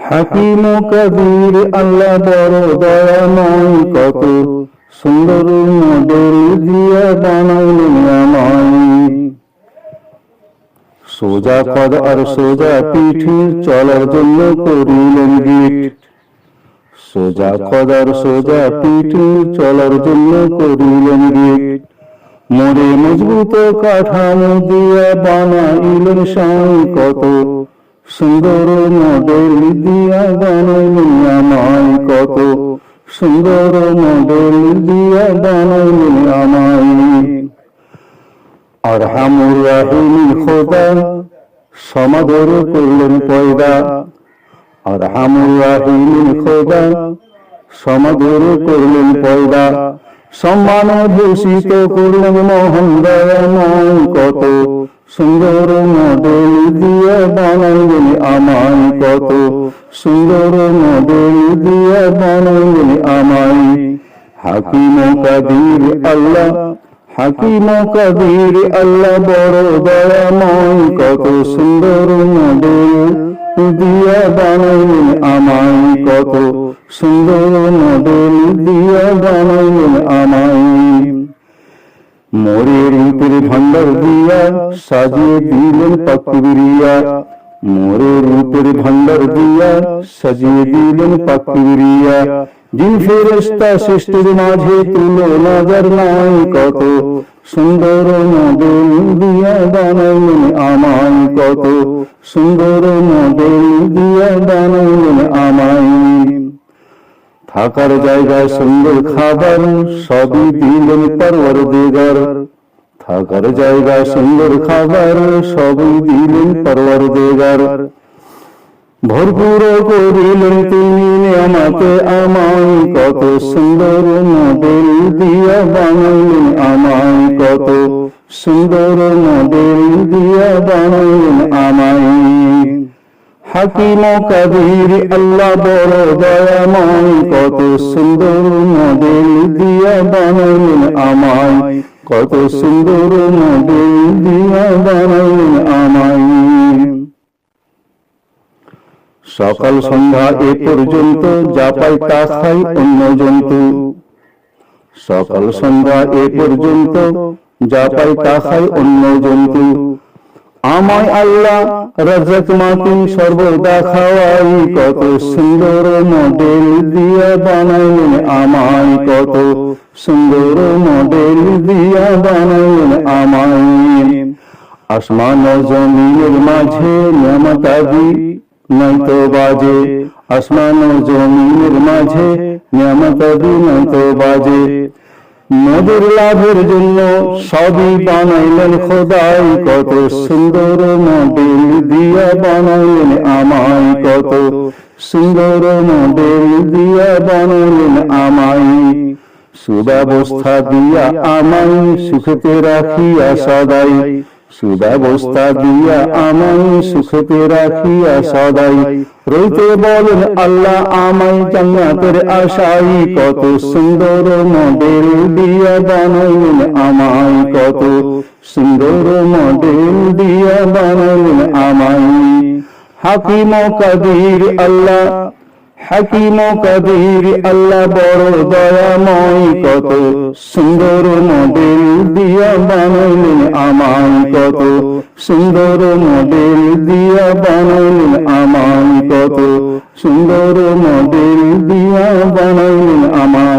হাকিম ও কবির আল্লাহ বড় দয়াময়, কত সুন্দর মডেল দিয়ে বানাইলেন আমায়। সোজা কদ আর সোজা পিঠ চলার জন্য করিলেন গিট, সোজা কদ আর সোজা পিঠ চলার জন্য করিলেন গিট। মোরে মজবুত কাঠামো দিয়ে বানাইলেন সাই, কত সুন্দর মডেল দিয়া বানাইলেন আমায়, কত সুন্দর মডেল দিয়া বানাইলেন আমায়। আরহামুর রাহিম খোদা সমাদর করলেন পয়দা, আরহামুর রাহিম খোদা সমাদর করলেন পয়দা। সম্মান ভূষিত করলেন মহান দয়াময়, কত সুন্দর মডেল দিয়ে বানাইলেন আমায়, কত সুন্দর মডেল দিয়ে বানাইলেন আমায়। হাকিম ও কবির আল্লাহ, হাকিম ও কবির আল্লাহ বড় দয়াময়, কত সুন্দর মডেল দিয়ে বানাইলেন আমায়, কত সুন্দর মডেল দিয়ে বানাইলেন আমায়। মোরে রূপের ভান্ডার দিয়া সাজিয়ে দিলেন পাক কিবরিয়া, মোরে রূপের ভান্ডার দিয়া সাজিয়ে দিলেন পাক কিবরিয়া। জিন ফেরেশতা সৃষ্টির মাঝে তুলনা যার নাই, কত সুন্দর মডেল দিয়া বানাইলেন আমায়, কত সুন্দর মডেল দিয়া বানাইলেন আমায়। থাকার জায়গা সুন্দর খাবার সবই দিলেন পরওয়ারদিগার, থাকার জায়গা সুন্দর খাবার সবই দিলেন পরওয়ারদিগার। ভরপুর করিলেন তিনি নিয়ামতে আমায়, কত সুন্দর মডেল দিয়া বানাইলেন আমায়, কত সুন্দর মডেল দিয়া বানাইলেন আমায়। হাকিম ও কবির আল্লাহ বড় দয়াময়, কত সুন্দর মডেল দিয়া বানাইলেন আমায়, কত সুন্দর মডেল দিয়া বানাইলেন আমায়। সকাল সন্ধ্যা এ পর্যন্ত যা পাই তা খাই অন্য জন্তু, সকাল সন্ধ্যা এ পর্যন্ত যা পাই তা খাই অন্য জন্তু। আমায় আল্লাহ রাজ্জাক মাতিন সর্বদা খাওয়াই, কত সুন্দর মডেল দিয়া বানাইলেন আমায়, কত সুন্দর মডেল দিয়া বানাইলেন আমায়। আসমান ও জমিনের মাঝে নিয়ামতাদি নয়তো বাজে, আসমান ও জমিনের মাঝে নিয়ামতাদি নয়তো বাজে। মোদের লাভের জন্য সবই বানাইলেন খোদাই, কত সুন্দর মডেল দিয়া বানাইলেন আমায়, কত সুন্দর মডেল দিয়া বানাইলেন আমায়। সুব্যবস্থা দিয়া আমায় সুখেতে রাখিয়া সদাই, সুব্যবস্থা দিয়া আমায় সুখেতে রাখিয়া সদাই। রইতে বলেন আল্লাহ আমায় জান্নাতের আশাই, কত সুন্দর মডেল দিয়া বানাইলেন আমায়, কত সুন্দর মডেল দিয়া বানাইলেন আমায়। হাকিম ও কবির আল্লাহ, হাকিম ও কবির আল্লাহ বড় দয়াময়, কত সুন্দর মডেল দিয়া বানাইলেন আমায়, কত সুন্দর মডেল দিয়া বানাইলেন আমায়, কত সুন্দর মডেল দিয়া বানাইলেন আমায়।